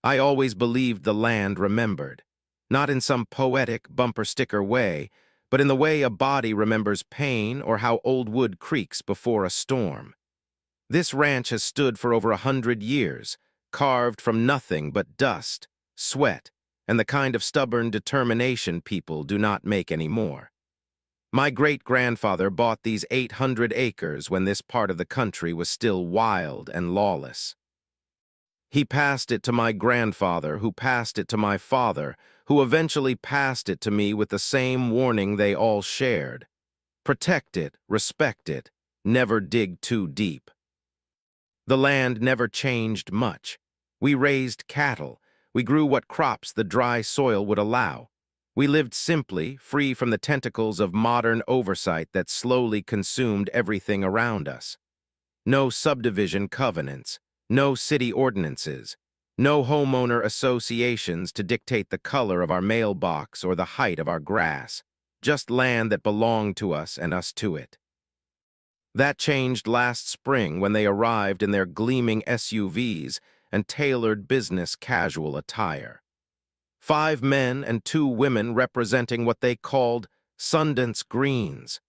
I always believed the land remembered, not in some poetic bumper sticker way, but in the way a body remembers pain or how old wood creaks before a storm. This ranch has stood for over 100 years, carved from nothing but dust, sweat, and the kind of stubborn determination people do not make anymore. My great-grandfather bought these 800 acres when this part of the country was still wild and lawless. He passed it to my grandfather, who passed it to my father, who eventually passed it to me with the same warning they all shared. Protect it, respect it, never dig too deep. The land never changed much. We raised cattle. We grew what crops the dry soil would allow. We lived simply, free from the tentacles of modern oversight that slowly consumed everything around us. No subdivision covenants, no city ordinances, no homeowner associations to dictate the color of our mailbox or the height of our grass, just land that belonged to us and us to it. That changed last spring when they arrived in their gleaming SUVs and tailored business casual attire. 5 men and 2 women representing what they called Sundance Greens,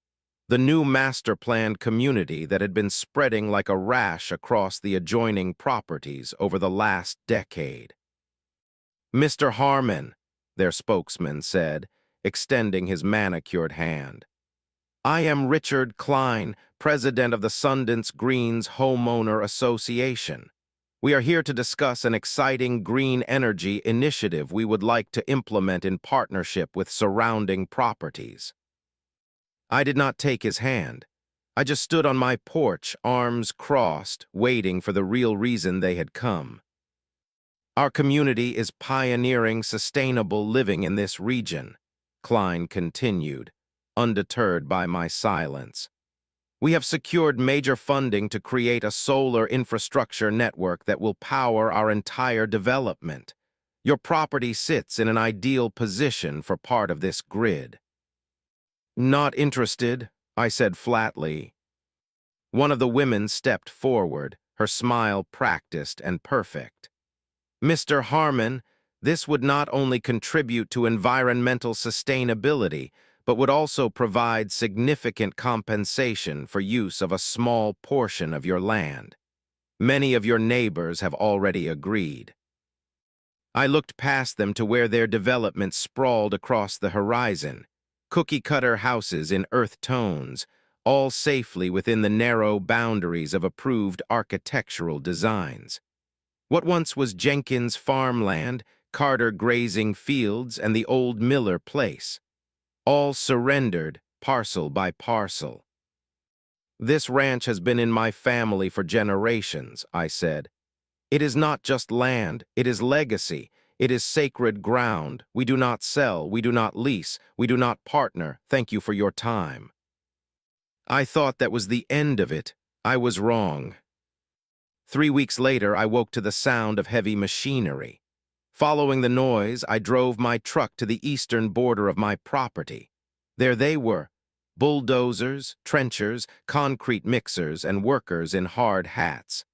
the new master-planned community that had been spreading like a rash across the adjoining properties over the last decade. "Mr. Harmon," their spokesman said, extending his manicured hand. "I am Richard Klein, president of the Sundance Greens Homeowner Association. We are here to discuss an exciting green energy initiative we would like to implement in partnership with surrounding properties." I did not take his hand. I just stood on my porch, arms crossed, waiting for the real reason they had come. "Our community is pioneering sustainable living in this region," Klein continued, undeterred by my silence. "We have secured major funding to create a solar infrastructure network that will power our entire development. Your property sits in an ideal position for part of this grid." "Not interested," I said flatly. One of the women stepped forward, her smile practiced and perfect. "Mr. Harmon, this would not only contribute to environmental sustainability, but would also provide significant compensation for use of a small portion of your land. Many of your neighbors have already agreed." I looked past them to where their development sprawled across the horizon, cookie-cutter houses in earth tones, all safely within the narrow boundaries of approved architectural designs. What once was Jenkins' farmland, Carter grazing fields, and the old Miller place, all surrendered parcel by parcel. "This ranch has been in my family for generations," I said. "It is not just land, it is legacy. It is sacred ground. We do not sell, we do not lease, we do not partner. Thank you for your time." I thought that was the end of it. I was wrong. 3 weeks later, I woke to the sound of heavy machinery. Following the noise, I drove my truck to the eastern border of my property. There they were, bulldozers, trenchers, concrete mixers, and workers in hard hats.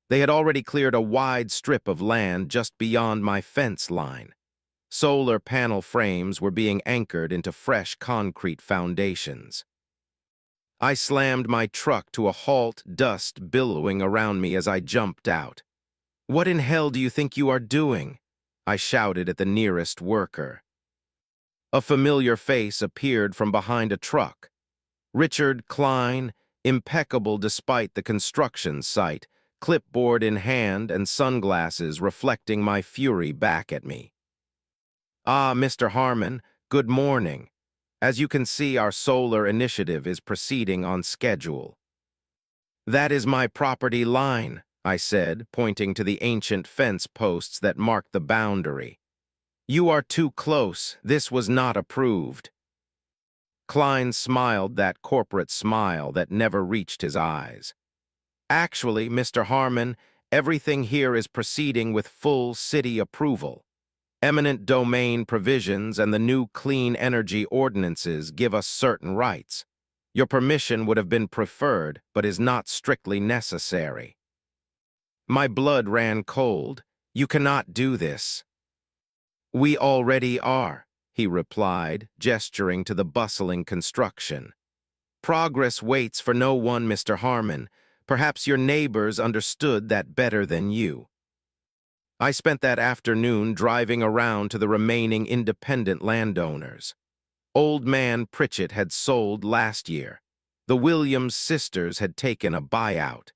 They had already cleared a wide strip of land just beyond my fence line. Solar panel frames were being anchored into fresh concrete foundations. I slammed my truck to a halt, dust billowing around me as I jumped out. "What in hell do you think you are doing?" I shouted at the nearest worker. A familiar face appeared from behind a truck. Richard Klein, impeccable despite the construction site, clipboard in hand and sunglasses reflecting my fury back at me. "Ah, Mr. Harmon, good morning. As you can see, our solar initiative is proceeding on schedule." "That is my property line," I said, pointing to the ancient fence posts that marked the boundary. "You are too close. This was not approved." Klein smiled that corporate smile that never reached his eyes. "Actually, Mr. Harmon, everything here is proceeding with full city approval. Eminent domain provisions and the new clean energy ordinances give us certain rights. Your permission would have been preferred, but is not strictly necessary." My blood ran cold. You cannot do this. We already are, he replied, gesturing to the bustling construction. Progress waits for no one, Mr. Harmon. Perhaps your neighbors understood that better than you. I spent that afternoon driving around to the remaining independent landowners. Old man Pritchett had sold last year. The Williams sisters had taken a buyout.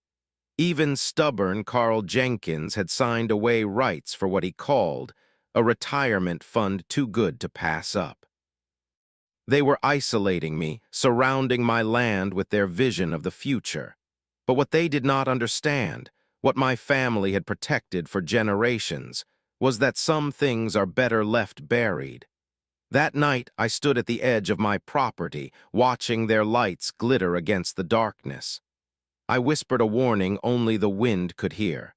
Even stubborn Carl Jenkins had signed away rights for what he called a retirement fund too good to pass up. They were isolating me, surrounding my land with their vision of the future. But what they did not understand, what my family had protected for generations, was that some things are better left buried. That night, I stood at the edge of my property, watching their lights glitter against the darkness. I whispered a warning only the wind could hear.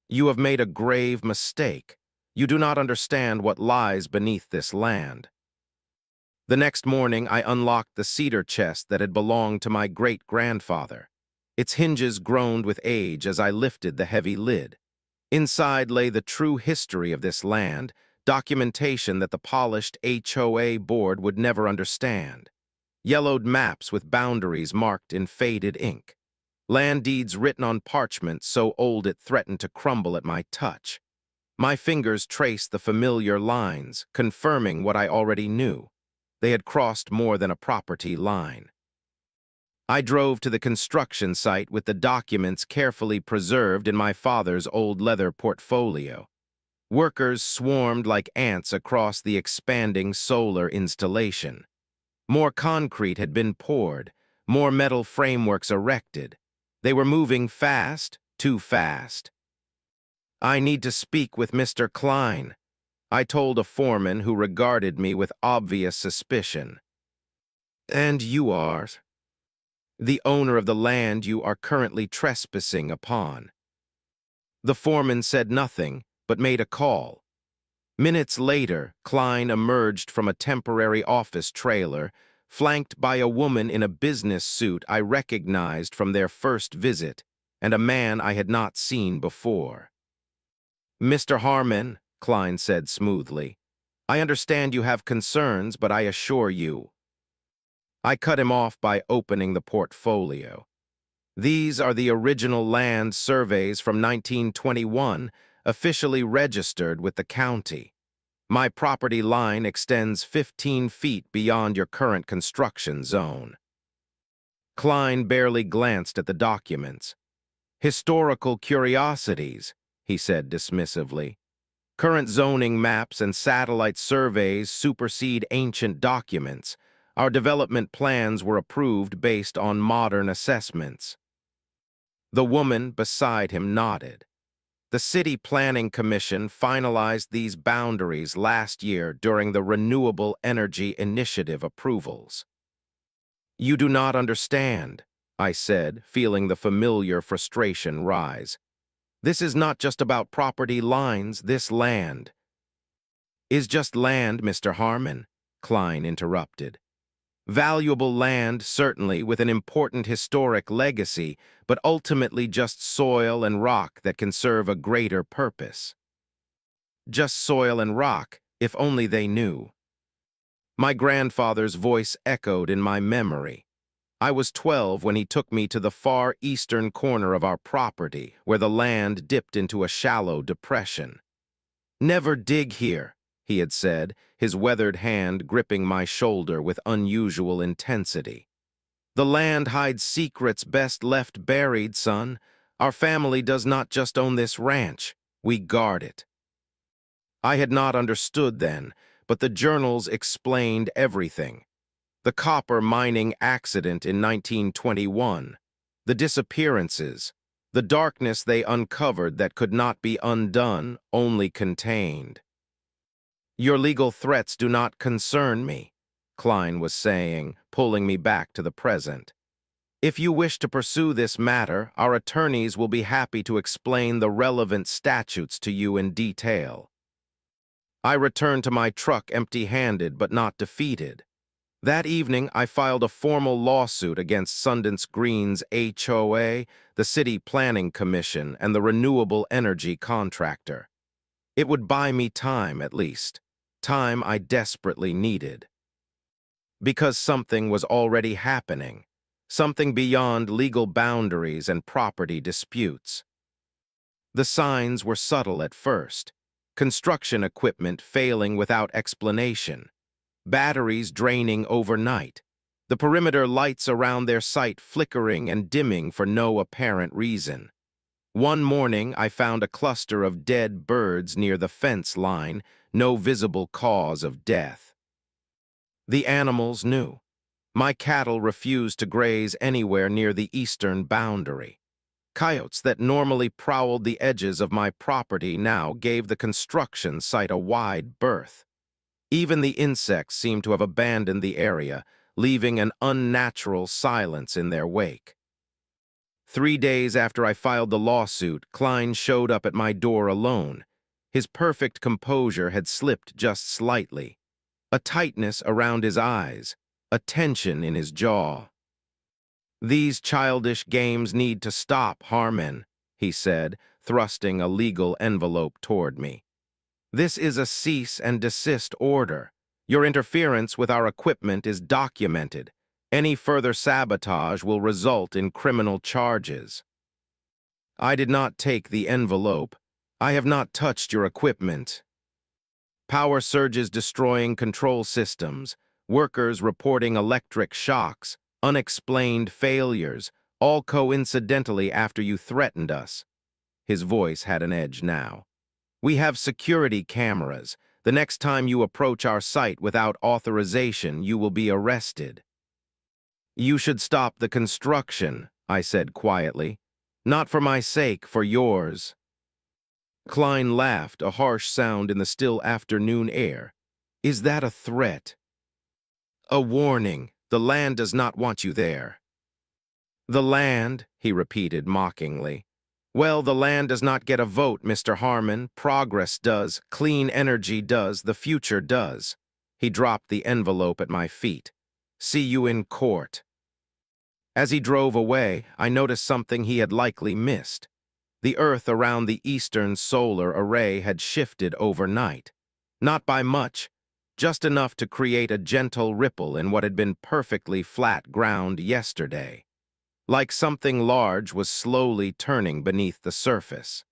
You have made a grave mistake. You do not understand what lies beneath this land. The next morning, I unlocked the cedar chest that had belonged to my great-grandfather. Its hinges groaned with age as I lifted the heavy lid. Inside lay the true history of this land, documentation that the polished HOA board would never understand. Yellowed maps with boundaries marked in faded ink. Land deeds written on parchment so old it threatened to crumble at my touch. My fingers traced the familiar lines, confirming what I already knew. They had crossed more than a property line. I drove to the construction site with the documents carefully preserved in my father's old leather portfolio. Workers swarmed like ants across the expanding solar installation. More concrete had been poured, more metal frameworks erected. They were moving fast, too fast. I need to speak with Mr. Klein, I told a foreman who regarded me with obvious suspicion. And you are the owner of the land you are currently trespassing upon. The foreman said nothing, but made a call. Minutes later, Klein emerged from a temporary office trailer, flanked by a woman in a business suit I recognized from their first visit, and a man I had not seen before. Mr. Harmon, Klein said smoothly, I understand you have concerns, but I assure you. I cut him off by opening the portfolio. These are the original land surveys from 1921, officially registered with the county. My property line extends 15 feet beyond your current construction zone. Klein barely glanced at the documents. Historical curiosities, he said dismissively. Current zoning maps and satellite surveys supersede ancient documents. Our development plans were approved based on modern assessments. The woman beside him nodded. The City Planning Commission finalized these boundaries last year during the Renewable Energy Initiative approvals. You do not understand, I said, feeling the familiar frustration rise. This is not just about property lines, this land is just land, Mr. Harmon, Klein interrupted. Valuable land, certainly, with an important historic legacy, but ultimately just soil and rock that can serve a greater purpose. Just soil and rock, if only they knew. My grandfather's voice echoed in my memory. I was 12 when he took me to the far eastern corner of our property, where the land dipped into a shallow depression. Never dig here, he had said, his weathered hand gripping my shoulder with unusual intensity. The land hides secrets best left buried, son. Our family does not just own this ranch, we guard it. I had not understood then, but the journals explained everything. The copper mining accident in 1921, the disappearances, the darkness they uncovered that could not be undone, only contained. Your legal threats do not concern me, Klein was saying, pulling me back to the present. If you wish to pursue this matter, our attorneys will be happy to explain the relevant statutes to you in detail. I returned to my truck empty-handed but not defeated. That evening, I filed a formal lawsuit against Sundance Green's HOA, the City Planning Commission, and the renewable energy contractor. It would buy me time, at least. Time I desperately needed. Because something was already happening. Something beyond legal boundaries and property disputes. The signs were subtle at first. Construction equipment failing without explanation. Batteries draining overnight. The perimeter lights around their site flickering and dimming for no apparent reason. One morning, I found a cluster of dead birds near the fence line, no visible cause of death. The animals knew. My cattle refused to graze anywhere near the eastern boundary. Coyotes that normally prowled the edges of my property now gave the construction site a wide berth. Even the insects seemed to have abandoned the area, leaving an unnatural silence in their wake. 3 days after I filed the lawsuit, Klein showed up at my door alone. His perfect composure had slipped just slightly. A tightness around his eyes, a tension in his jaw. "These childish games need to stop, Harmon," he said, thrusting a legal envelope toward me. "This is a cease and desist order. Your interference with our equipment is documented. Any further sabotage will result in criminal charges." I did not take the envelope. "I have not touched your equipment. Power surges destroying control systems, workers reporting electric shocks, unexplained failures, all coincidentally after you threatened us." His voice had an edge now. "We have security cameras. The next time you approach our site without authorization, you will be arrested." "You should stop the construction," I said quietly. "Not for my sake, for yours." Klein laughed, a harsh sound in the still afternoon air. "Is that a threat?" "A warning. The land does not want you there." "The land," he repeated mockingly. "Well, the land does not get a vote, Mr. Harmon. Progress does, clean energy does, the future does." He dropped the envelope at my feet. "See you in court." As he drove away, I noticed something he had likely missed. The Earth around the eastern solar array had shifted overnight. Not by much, just enough to create a gentle ripple in what had been perfectly flat ground yesterday. Like something large was slowly turning beneath the surface.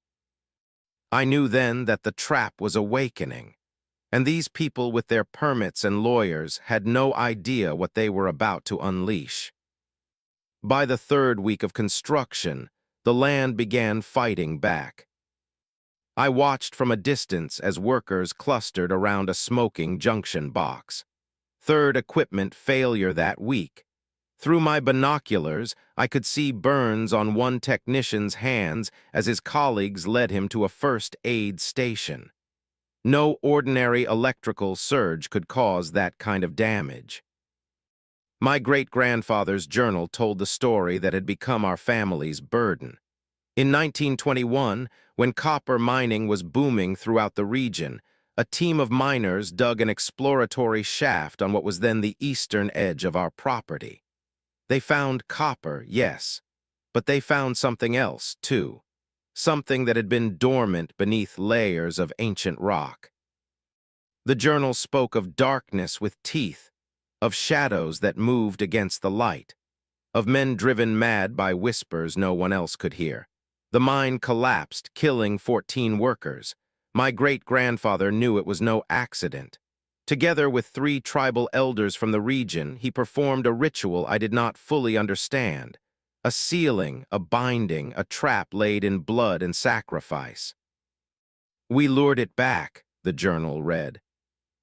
I knew then that the trap was awakening, and these people with their permits and lawyers had no idea what they were about to unleash. By the third week of construction, the land began fighting back. I watched from a distance as workers clustered around a smoking junction box. Third equipment failure that week. Through my binoculars, I could see burns on one technician's hands as his colleagues led him to a first aid station. No ordinary electrical surge could cause that kind of damage. My great-grandfather's journal told the story that had become our family's burden. In 1921, when copper mining was booming throughout the region, a team of miners dug an exploratory shaft on what was then the eastern edge of our property. They found copper, yes, but they found something else, too. Something that had been dormant beneath layers of ancient rock. The journal spoke of darkness with teeth, of shadows that moved against the light, of men driven mad by whispers no one else could hear. The mine collapsed, killing 14 workers. My great-grandfather knew it was no accident. Together with 3 tribal elders from the region, he performed a ritual I did not fully understand. A sealing, a binding, a trap laid in blood and sacrifice. "We lured it back," the journal read.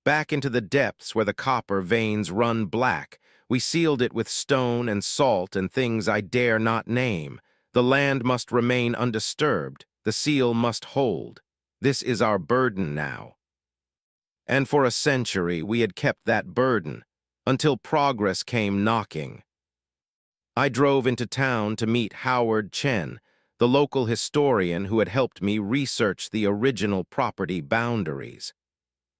"Back into the depths where the copper veins run black. We sealed it with stone and salt and things I dare not name. The land must remain undisturbed. The seal must hold. This is our burden now." And for a century we had kept that burden, until progress came knocking. I drove into town to meet Howard Chen, the local historian who had helped me research the original property boundaries.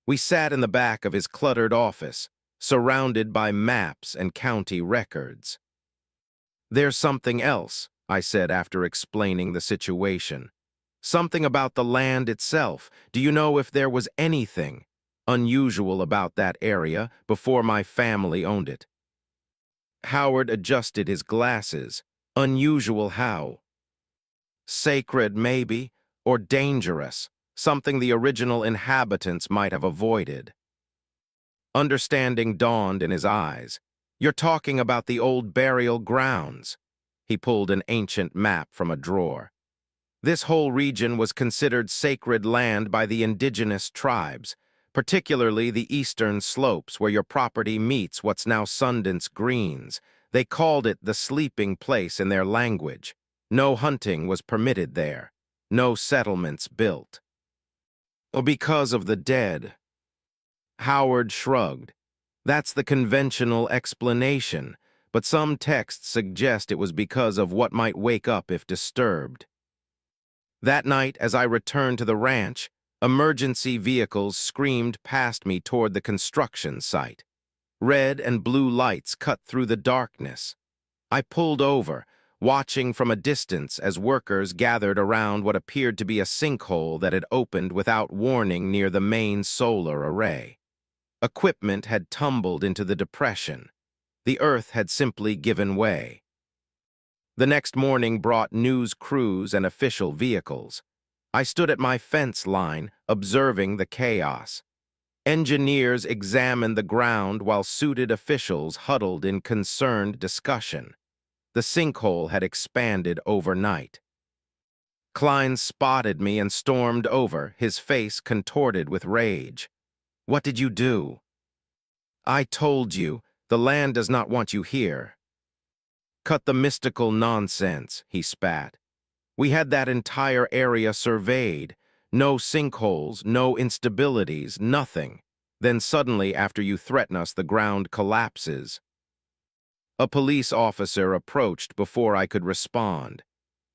We sat in the back of his cluttered office, surrounded by maps and county records. "There's something else," I said after explaining the situation. "Something about the land itself. Do you know if there was anything unusual about that area before my family owned it?" Howard adjusted his glasses. "Unusual how?" "Sacred, maybe, or dangerous. Something the original inhabitants might have avoided." Understanding dawned in his eyes. "You're talking about the old burial grounds." He pulled an ancient map from a drawer. "This whole region was considered sacred land by the indigenous tribes, particularly the eastern slopes where your property meets what's now Sundance Greens. They called it the sleeping place in their language. No hunting was permitted there. No settlements built." "Well, because of the dead." Howard shrugged. "That's the conventional explanation, but some texts suggest it was because of what might wake up if disturbed." That night, as I returned to the ranch, emergency vehicles screamed past me toward the construction site. Red and blue lights cut through the darkness. I pulled over, watching from a distance as workers gathered around what appeared to be a sinkhole that had opened without warning near the main solar array. Equipment had tumbled into the depression. The earth had simply given way. The next morning brought news crews and official vehicles. I stood at my fence line, observing the chaos. Engineers examined the ground while suited officials huddled in concerned discussion. The sinkhole had expanded overnight. Klein spotted me and stormed over, his face contorted with rage. "What did you do?" "I told you, the land does not want you here." "Cut the mystical nonsense," he spat. "We had that entire area surveyed. No sinkholes, no instabilities, nothing. Then suddenly, after you threaten us, the ground collapses." A police officer approached before I could respond.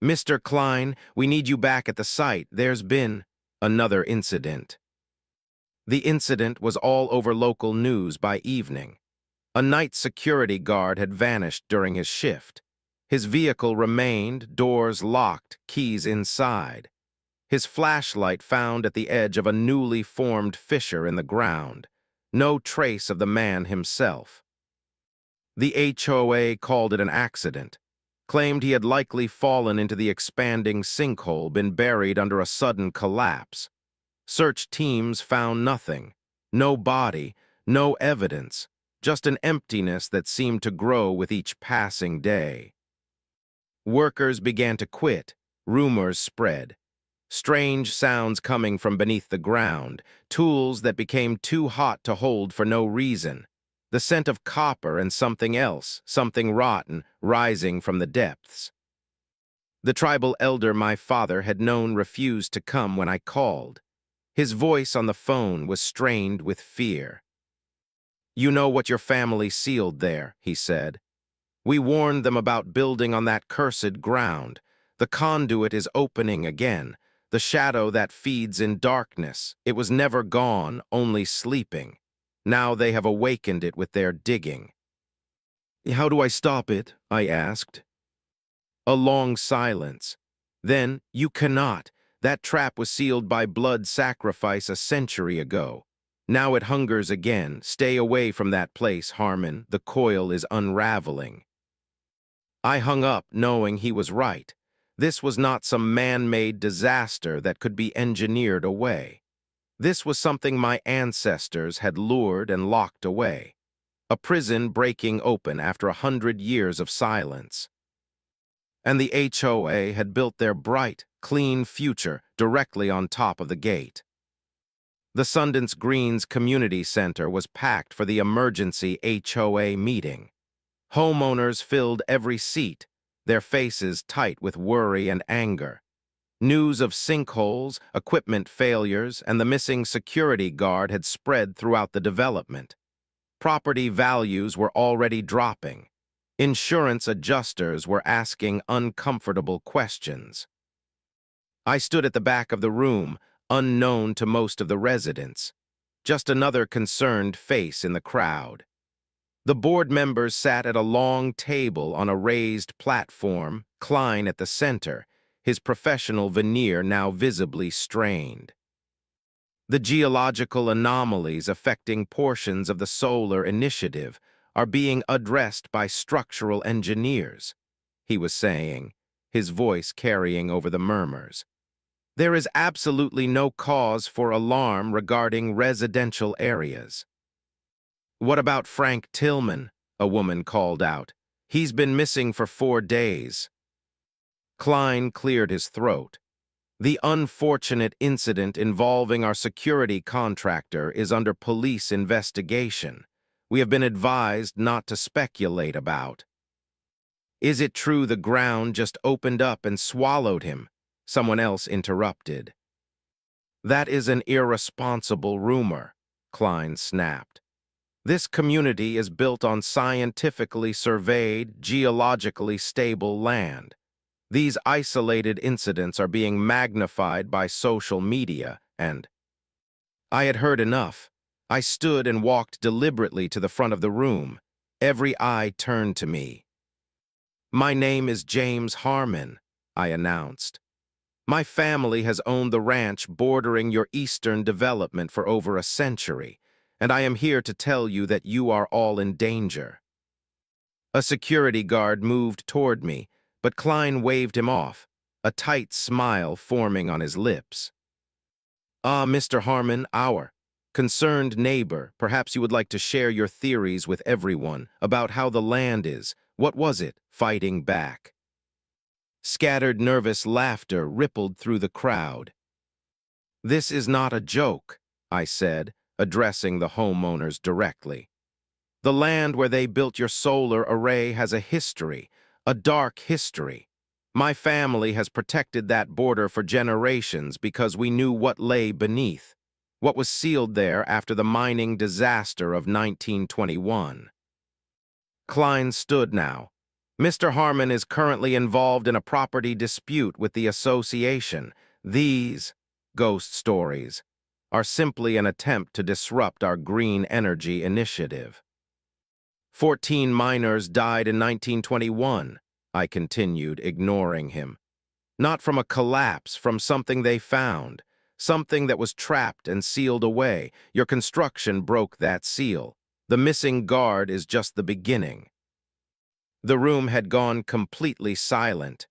"Mr. Klein, we need you back at the site. There's been another incident." The incident was all over local news by evening. A night security guard had vanished during his shift. His vehicle remained, doors locked, keys inside. His flashlight found at the edge of a newly formed fissure in the ground. No trace of the man himself. The HOA called it an accident, claimed he had likely fallen into the expanding sinkhole, been buried under a sudden collapse. Search teams found nothing. No body, no evidence, just an emptiness that seemed to grow with each passing day. Workers began to quit. Rumors spread. Strange sounds coming from beneath the ground, tools that became too hot to hold for no reason. The scent of copper and something else, something rotten, rising from the depths. The tribal elder my father had known refused to come when I called. His voice on the phone was strained with fear. "You know what your family sealed there," he said. "We warned them about building on that cursed ground. The conduit is opening again, the shadow that feeds in darkness. It was never gone, only sleeping. Now they have awakened it with their digging." "How do I stop it?" I asked. A long silence. Then, "You cannot. That trap was sealed by blood sacrifice a century ago. Now it hungers again. Stay away from that place, Harmon. The coil is unraveling." I hung up, knowing he was right. This was not some man-made disaster that could be engineered away. This was something my ancestors had lured and locked away. A prison breaking open after 100 years of silence. And the HOA had built their bright, clean future directly on top of the gate. The Sundance Greens Community Center was packed for the emergency HOA meeting. Homeowners filled every seat, their faces tight with worry and anger. News of sinkholes, equipment failures, and the missing security guard had spread throughout the development. Property values were already dropping. Insurance adjusters were asking uncomfortable questions. I stood at the back of the room, unknown to most of the residents. Just another concerned face in the crowd. The board members sat at a long table on a raised platform, Klein at the center, his professional veneer now visibly strained. The geological anomalies affecting portions of the solar initiative are being addressed by structural engineers, he was saying, his voice carrying over the murmurs. There is absolutely no cause for alarm regarding residential areas. What about Frank Tillman? A woman called out. He's been missing for 4 days. Klein cleared his throat. The unfortunate incident involving our security contractor is under police investigation. We have been advised not to speculate about. Is it true the ground just opened up and swallowed him? Someone else interrupted. That is an irresponsible rumor, Klein snapped. This community is built on scientifically surveyed, geologically stable land. These isolated incidents are being magnified by social media, and I had heard enough. I stood and walked deliberately to the front of the room. Every eye turned to me. My name is James Harmon, I announced. My family has owned the ranch bordering your eastern development for over a century, and I am here to tell you that you are all in danger. A security guard moved toward me, but Klein waved him off, a tight smile forming on his lips. Ah, Mr. Harmon, our concerned neighbor, perhaps you would like to share your theories with everyone about how the land is. What was it, fighting back? Scattered nervous laughter rippled through the crowd. This is not a joke, I said, addressing the homeowners directly. The land where they built your solar array has a history, a dark history. My family has protected that border for generations because we knew what lay beneath, what was sealed there after the mining disaster of 1921. Klein stood now. Mr. Harmon is currently involved in a property dispute with the association. These ghost stories are simply an attempt to disrupt our green energy initiative. 14 miners died in 1921, I continued, ignoring him. Not from a collapse, from something they found, something that was trapped and sealed away. Your construction broke that seal. The missing guard is just the beginning. The room had gone completely silent.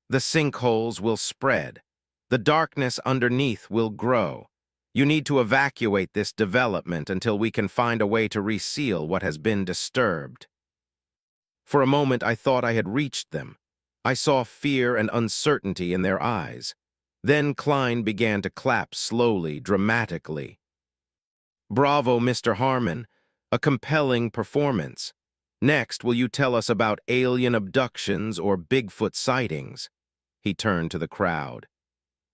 The sinkholes will spread. The darkness underneath will grow. You need to evacuate this development until we can find a way to reseal what has been disturbed. For a moment I thought I had reached them. I saw fear and uncertainty in their eyes. Then Klein began to clap slowly, dramatically. Bravo, Mr. Harmon. A compelling performance. Next, will you tell us about alien abductions or Bigfoot sightings? He turned to the crowd.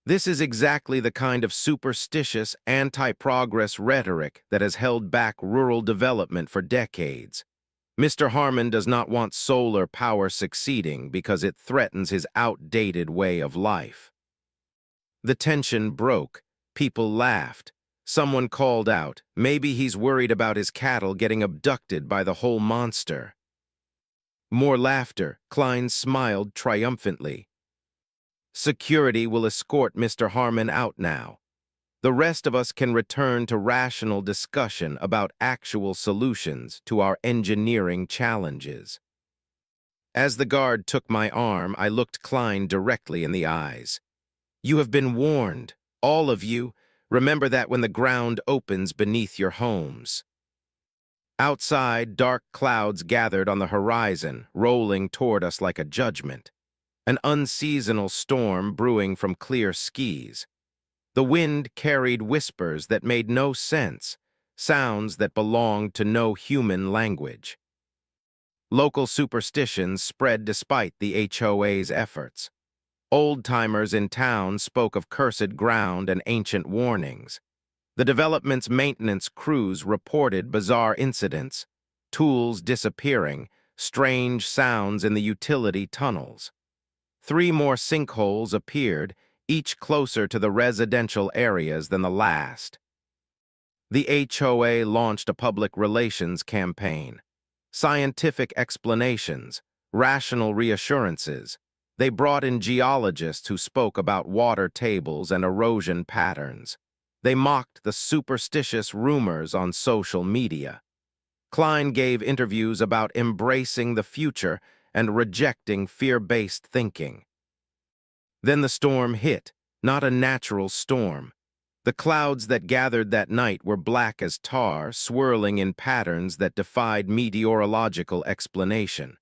This is exactly the kind of superstitious, anti-progress rhetoric that has held back rural development for decades. Mr. Harmon does not want solar power succeeding because it threatens his outdated way of life. The tension broke. People laughed. Someone called out, maybe he's worried about his cattle getting abducted by the whole monster. More laughter. Klein smiled triumphantly. Security will escort Mr. Harmon out now. The rest of us can return to rational discussion about actual solutions to our engineering challenges. As the guard took my arm, I looked Klein directly in the eyes. You have been warned, all of you. Remember that when the ground opens beneath your homes. Outside, dark clouds gathered on the horizon, rolling toward us like a judgment. An unseasonal storm brewing from clear skies. The wind carried whispers that made no sense, sounds that belonged to no human language. Local superstitions spread despite the HOA's efforts. Old-timers in town spoke of cursed ground and ancient warnings. The development's maintenance crews reported bizarre incidents, tools disappearing, strange sounds in the utility tunnels. 3 more sinkholes appeared, each closer to the residential areas than the last. The HOA launched a public relations campaign. Scientific explanations, rational reassurances. They brought in geologists who spoke about water tables and erosion patterns. They mocked the superstitious rumors on social media. Klein gave interviews about embracing the future and rejecting fear-based thinking. Then the storm hit, not a natural storm. The clouds that gathered that night were black as tar, swirling in patterns that defied meteorological explanation.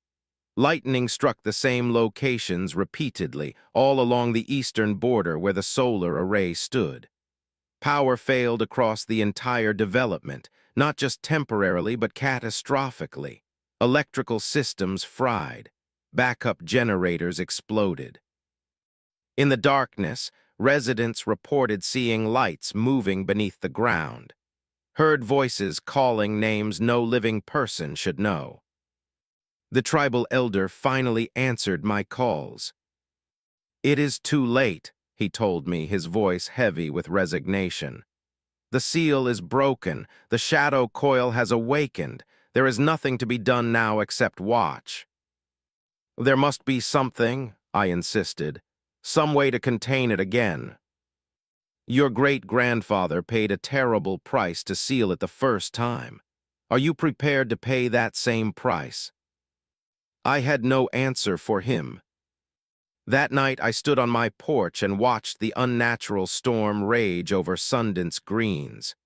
Lightning struck the same locations repeatedly, all along the eastern border where the solar array stood. Power failed across the entire development, not just temporarily but catastrophically. Electrical systems fried. Backup generators exploded. In the darkness, residents reported seeing lights moving beneath the ground, heard voices calling names no living person should know. The tribal elder finally answered my calls. "It is too late," he told me, his voice heavy with resignation. "The seal is broken. The shadow coil has awakened. There is nothing to be done now except watch." "There must be something," I insisted. "Some way to contain it again." "Your great-grandfather paid a terrible price to seal it the first time. Are you prepared to pay that same price?" I had no answer for him. That night I stood on my porch and watched the unnatural storm rage over Sundance Greens.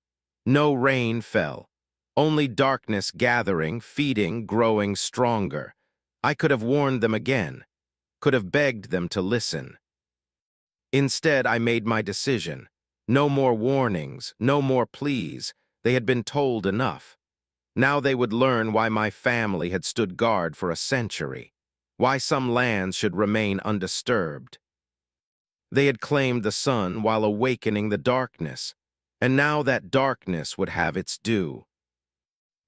No rain fell, only darkness gathering, feeding, growing stronger. I could have warned them again, could have begged them to listen. Instead, I made my decision. No more warnings, no more pleas. They had been told enough. Now they would learn why my family had stood guard for a century, why some lands should remain undisturbed. They had claimed the sun while awakening the darkness, and now that darkness would have its due.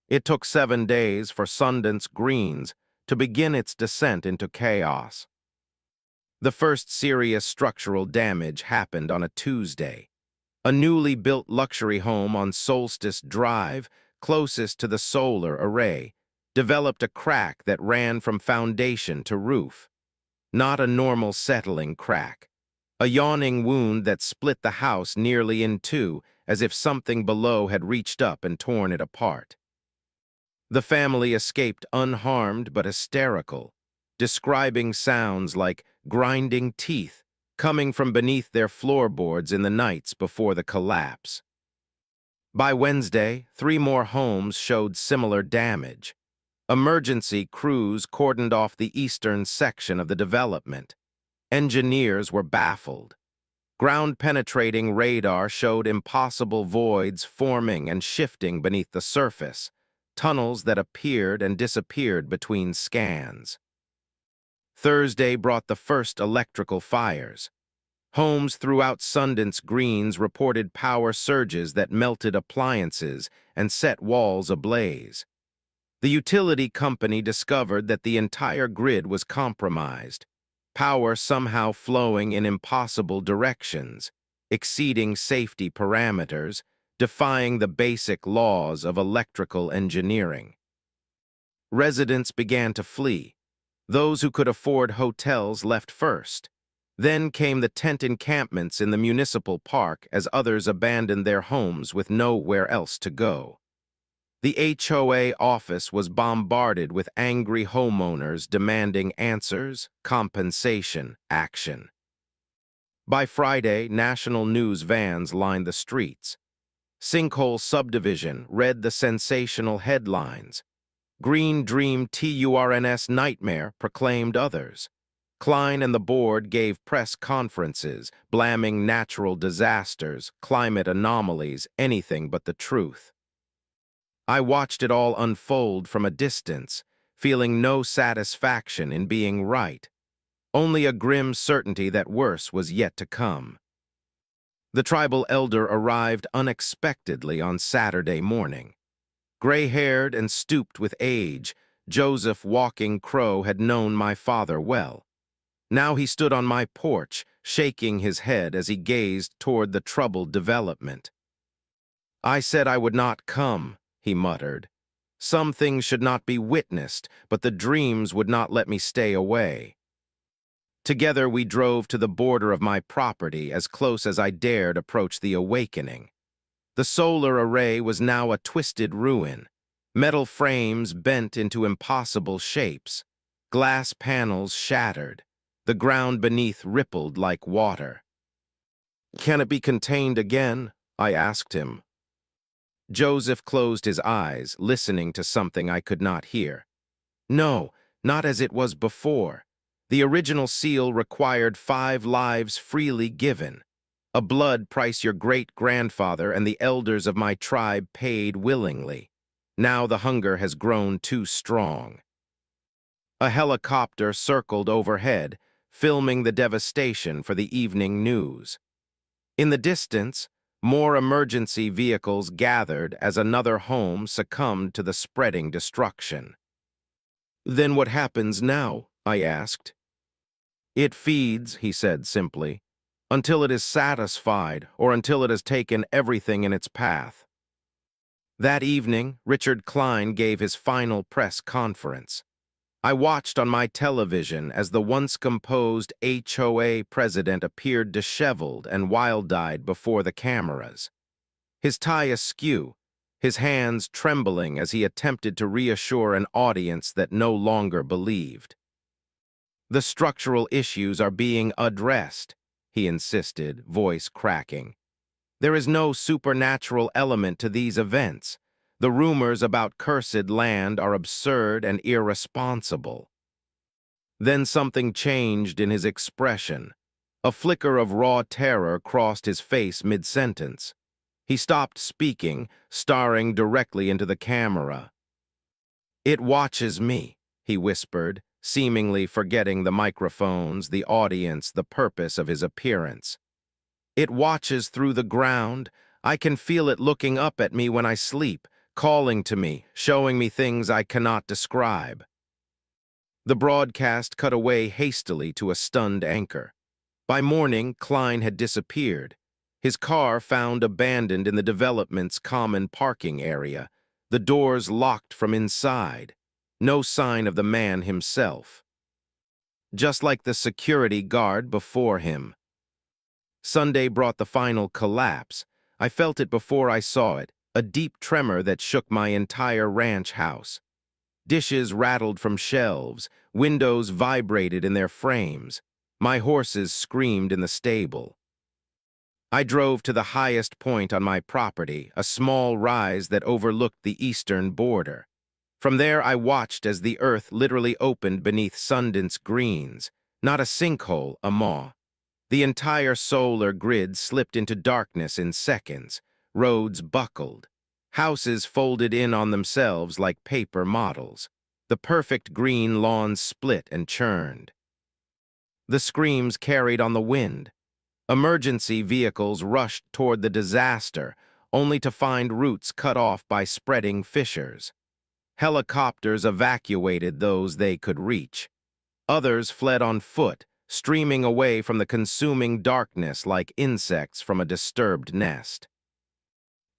It took 7 days for Sundance Greens to begin its descent into chaos. The first serious structural damage happened on a Tuesday. A newly built luxury home on Solstice Drive, closest to the solar array, developed a crack that ran from foundation to roof. Not a normal settling crack. A yawning wound that split the house nearly in two, as if something below had reached up and torn it apart. The family escaped unharmed but hysterical, describing sounds like grinding teeth coming from beneath their floorboards in the nights before the collapse. By Wednesday, 3 more homes showed similar damage. Emergency crews cordoned off the eastern section of the development. Engineers were baffled. Ground-penetrating radar showed impossible voids forming and shifting beneath the surface, tunnels that appeared and disappeared between scans. Thursday brought the first electrical fires. Homes throughout Sundance Greens reported power surges that melted appliances and set walls ablaze. The utility company discovered that the entire grid was compromised, power somehow flowing in impossible directions, exceeding safety parameters, defying the basic laws of electrical engineering. Residents began to flee. Those who could afford hotels left first. Then came the tent encampments in the municipal park as others abandoned their homes with nowhere else to go. The HOA office was bombarded with angry homeowners demanding answers, compensation, action. By Friday, national news vans lined the streets. Sinkhole Subdivision read the sensational headlines. Green Dream TURNS Nightmare proclaimed others. Klein and the board gave press conferences, blaming natural disasters, climate anomalies, anything but the truth. I watched it all unfold from a distance, feeling no satisfaction in being right, only a grim certainty that worse was yet to come. The tribal elder arrived unexpectedly on Saturday morning. Gray-haired and stooped with age, Joseph Walking Crow had known my father well. Now he stood on my porch, shaking his head as he gazed toward the troubled development. I said I would not come, he muttered. Some things should not be witnessed, but the dreams would not let me stay away. Together we drove to the border of my property, as close as I dared approach the awakening. The solar array was now a twisted ruin, metal frames bent into impossible shapes, glass panels shattered, the ground beneath rippled like water. "Can it be contained again?" I asked him. Joseph closed his eyes, listening to something I could not hear. "No, not as it was before. The original seal required 5 lives freely given. A blood price your great-grandfather and the elders of my tribe paid willingly. Now the hunger has grown too strong." A helicopter circled overhead, filming the devastation for the evening news. In the distance, more emergency vehicles gathered as another home succumbed to the spreading destruction. "Then what happens now?" I asked. "It feeds," he said simply, "until it is satisfied or until it has taken everything in its path." That evening, Richard Klein gave his final press conference. I watched on my television as the once composed HOA president appeared disheveled and wild-eyed before the cameras. His tie askew, his hands trembling as he attempted to reassure an audience that no longer believed. "The structural issues are being addressed," he insisted, voice cracking. "There is no supernatural element to these events. The rumors about cursed land are absurd and irresponsible." Then something changed in his expression. A flicker of raw terror crossed his face mid-sentence. He stopped speaking, staring directly into the camera. "It watches me," he whispered, seemingly forgetting the microphones, the audience, the purpose of his appearance. "It watches through the ground. I can feel it looking up at me when I sleep, calling to me, showing me things I cannot describe." The broadcast cut away hastily to a stunned anchor. By morning, Klein had disappeared. His car found abandoned in the development's common parking area, the doors locked from inside. No sign of the man himself. Just like the security guard before him. Sunday brought the final collapse. I felt it before I saw it, a deep tremor that shook my entire ranch house. Dishes rattled from shelves, windows vibrated in their frames. My horses screamed in the stable. I drove to the highest point on my property, a small rise that overlooked the eastern border. From there I watched as the earth literally opened beneath Sundance greens, not a sinkhole, a maw. The entire solar grid slipped into darkness in seconds. Roads buckled. Houses folded in on themselves like paper models. The perfect green lawns split and churned. The screams carried on the wind. Emergency vehicles rushed toward the disaster, only to find routes cut off by spreading fissures. Helicopters evacuated those they could reach. Others fled on foot, streaming away from the consuming darkness like insects from a disturbed nest.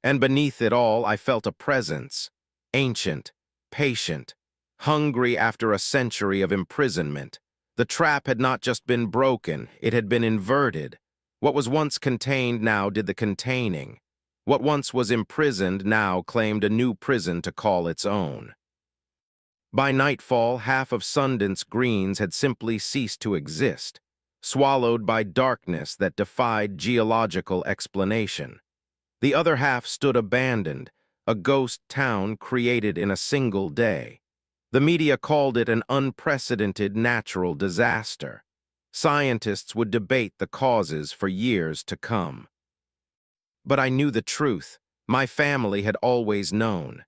And beneath it all, I felt a presence, ancient, patient, hungry after a century of imprisonment. The trap had not just been broken, it had been inverted. What was once contained now did the containing. What once was imprisoned now claimed a new prison to call its own. By nightfall, half of Sundance Greens had simply ceased to exist, swallowed by darkness that defied geological explanation. The other half stood abandoned, a ghost town created in a single day. The media called it an unprecedented natural disaster. Scientists would debate the causes for years to come. But I knew the truth. My family had always known.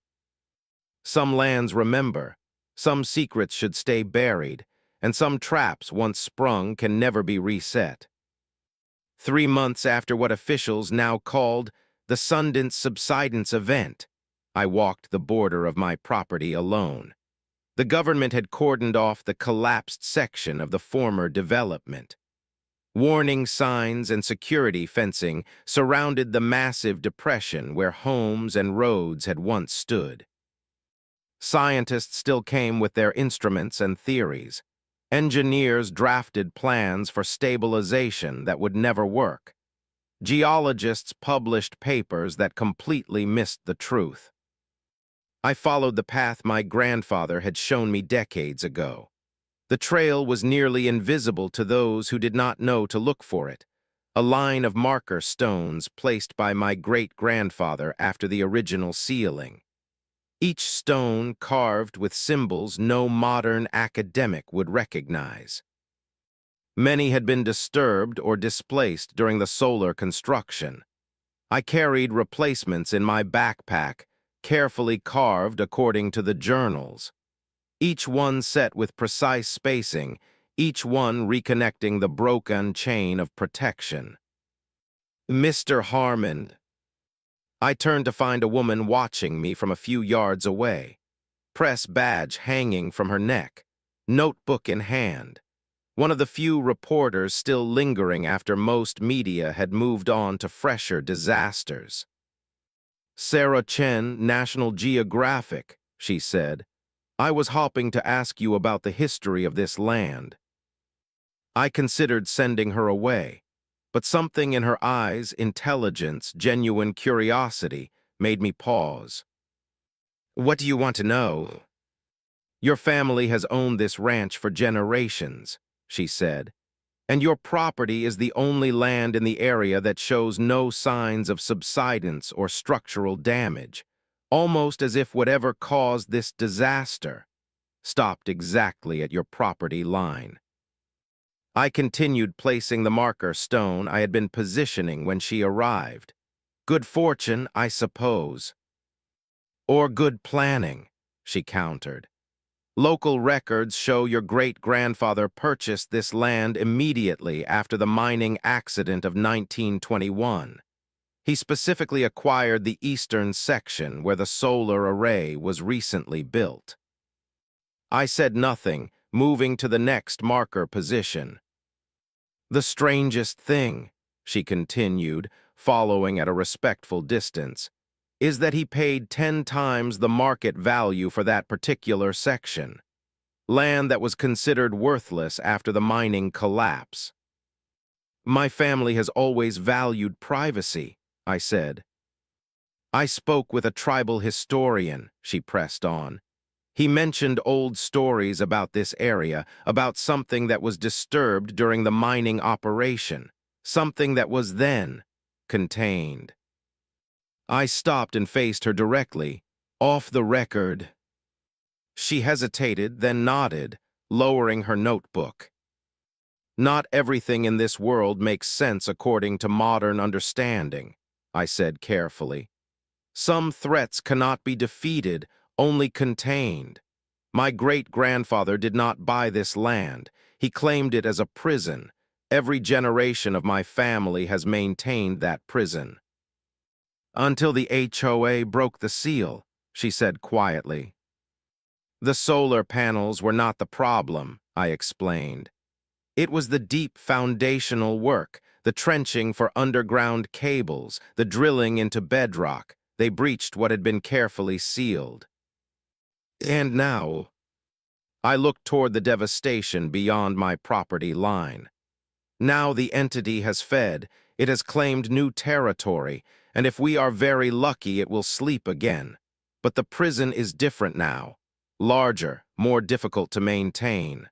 Some lands remember, some secrets should stay buried, and some traps once sprung can never be reset. 3 months after what officials now called the Sundance subsidence event, I walked the border of my property alone. The government had cordoned off the collapsed section of the former development. Warning signs and security fencing surrounded the massive depression where homes and roads had once stood. Scientists still came with their instruments and theories. Engineers drafted plans for stabilization that would never work. Geologists published papers that completely missed the truth. I followed the path my grandfather had shown me decades ago. The trail was nearly invisible to those who did not know to look for it, a line of marker stones placed by my great-grandfather after the original sealing. Each stone carved with symbols no modern academic would recognize. Many had been disturbed or displaced during the solar construction. I carried replacements in my backpack, carefully carved according to the journals. Each one set with precise spacing, each one reconnecting the broken chain of protection. Mr. Harmon. I turned to find a woman watching me from a few yards away, press badge hanging from her neck, notebook in hand. One of the few reporters still lingering after most media had moved on to fresher disasters. Sarah Chen, National Geographic, she said. I was hoping to ask you about the history of this land. I considered sending her away, but something in her eyes, intelligence, genuine curiosity, made me pause. What do you want to know? Your family has owned this ranch for generations, she said, and your property is the only land in the area that shows no signs of subsidence or structural damage, almost as if whatever caused this disaster stopped exactly at your property line. I continued placing the marker stone I had been positioning when she arrived. Good fortune, I suppose. Or good planning, she countered. Local records show your great-grandfather purchased this land immediately after the mining accident of 1921. He specifically acquired the eastern section where the solar array was recently built. I said nothing, moving to the next marker position. The strangest thing, she continued, following at a respectful distance, is that he paid 10 times the market value for that particular section, land that was considered worthless after the mining collapse. My family has always valued privacy, I said. I spoke with a tribal historian, she pressed on. He mentioned old stories about this area, about something that was disturbed during the mining operation, something that was then contained. I stopped and faced her directly, off the record. She hesitated, then nodded, lowering her notebook. Not everything in this world makes sense according to modern understanding, I said carefully. Some threats cannot be defeated, only contained. My great-grandfather did not buy this land. He claimed it as a prison. Every generation of my family has maintained that prison. Until the HOA broke the seal, she said quietly. The solar panels were not the problem, I explained. It was the deep foundational work, the trenching for underground cables, the drilling into bedrock. They breached what had been carefully sealed. And now, I looked toward the devastation beyond my property line. Now the entity has fed, it has claimed new territory, and if we are very lucky, it will sleep again. But the prison is different now, larger, more difficult to maintain.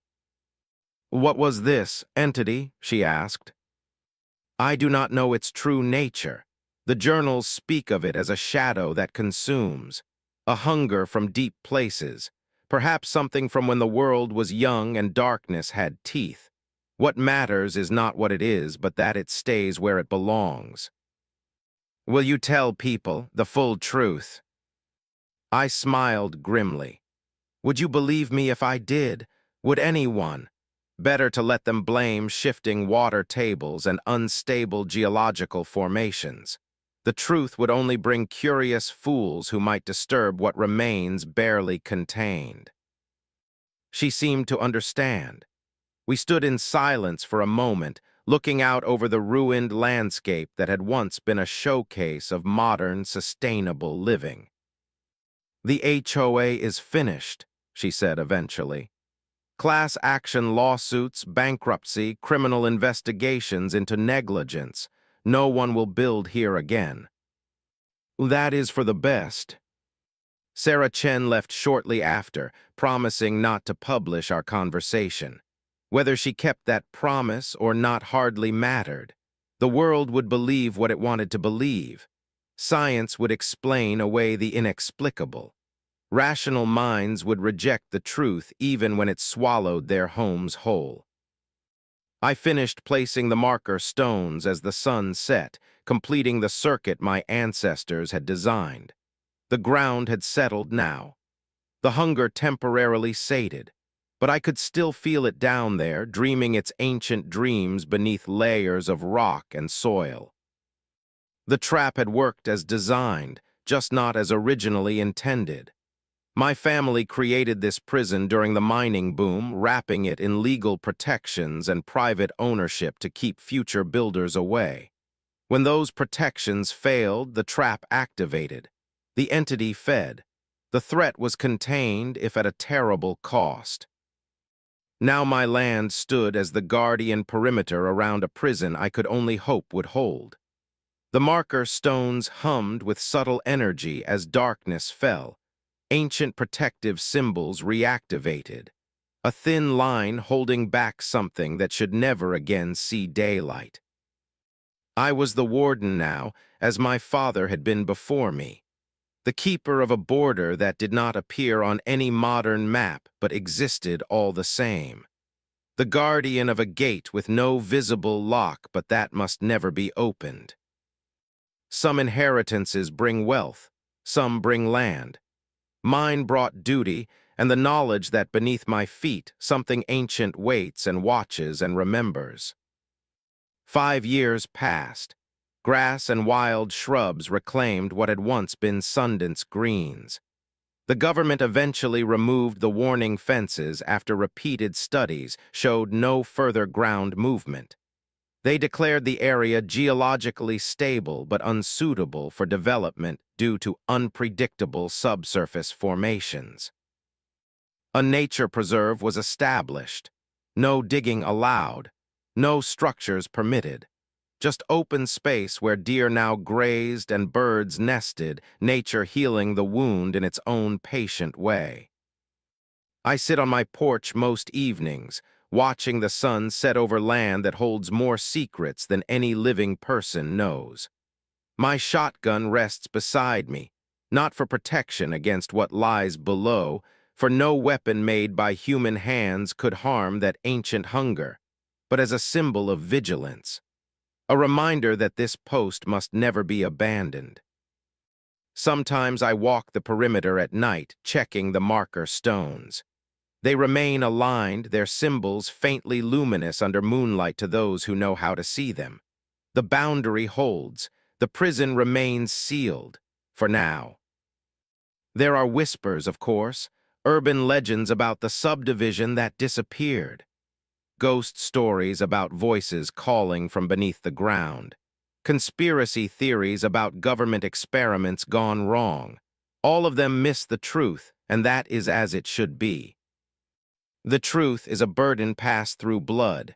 What was this entity? She asked. I do not know its true nature. The journals speak of it as a shadow that consumes, a hunger from deep places, perhaps something from when the world was young and darkness had teeth. What matters is not what it is, but that it stays where it belongs. Will you tell people the full truth? I smiled grimly. Would you believe me if I did? Would anyone? Better to let them blame shifting water tables and unstable geological formations. The truth would only bring curious fools who might disturb what remains barely contained. She seemed to understand. We stood in silence for a moment, looking out over the ruined landscape that had once been a showcase of modern, sustainable living. "The HOA is finished," she said eventually. "Class action lawsuits, bankruptcy, criminal investigations into negligence. No one will build here again." "That is for the best." Sarah Chen left shortly after, promising not to publish our conversation. Whether she kept that promise or not hardly mattered. The world would believe what it wanted to believe. Science would explain away the inexplicable. Rational minds would reject the truth even when it swallowed their homes whole. I finished placing the marker stones as the sun set, completing the circuit my ancestors had designed. The ground had settled now. The hunger temporarily sated, but I could still feel it down there, dreaming its ancient dreams beneath layers of rock and soil. The trap had worked as designed, just not as originally intended. My family created this prison during the mining boom, wrapping it in legal protections and private ownership to keep future builders away. When those protections failed, the trap activated. The entity fed. The threat was contained, if at a terrible cost. Now my land stood as the guardian perimeter around a prison I could only hope would hold. The marker stones hummed with subtle energy as darkness fell. Ancient protective symbols reactivated. A thin line holding back something that should never again see daylight. I was the warden now, as my father had been before me. The keeper of a border that did not appear on any modern map but existed all the same. The guardian of a gate with no visible lock but that must never be opened. Some inheritances bring wealth, some bring land. Mine brought duty and the knowledge that beneath my feet something ancient waits and watches and remembers. 5 years passed. Grass and wild shrubs reclaimed what had once been Sundance greens. The government eventually removed the warning fences after repeated studies showed no further ground movement. They declared the area geologically stable but unsuitable for development due to unpredictable subsurface formations. A nature preserve was established. No digging allowed. No structures permitted. Just open space where deer now grazed and birds nested, nature healing the wound in its own patient way. I sit on my porch most evenings, watching the sun set over land that holds more secrets than any living person knows. My shotgun rests beside me, not for protection against what lies below, for no weapon made by human hands could harm that ancient hunger, but as a symbol of vigilance, a reminder that this post must never be abandoned. Sometimes I walk the perimeter at night, checking the marker stones. They remain aligned, their symbols faintly luminous under moonlight to those who know how to see them. The boundary holds. The prison remains sealed, for now. There are whispers, of course, urban legends about the subdivision that disappeared. Ghost stories about voices calling from beneath the ground. Conspiracy theories about government experiments gone wrong. All of them miss the truth, and that is as it should be. The truth is a burden passed through blood,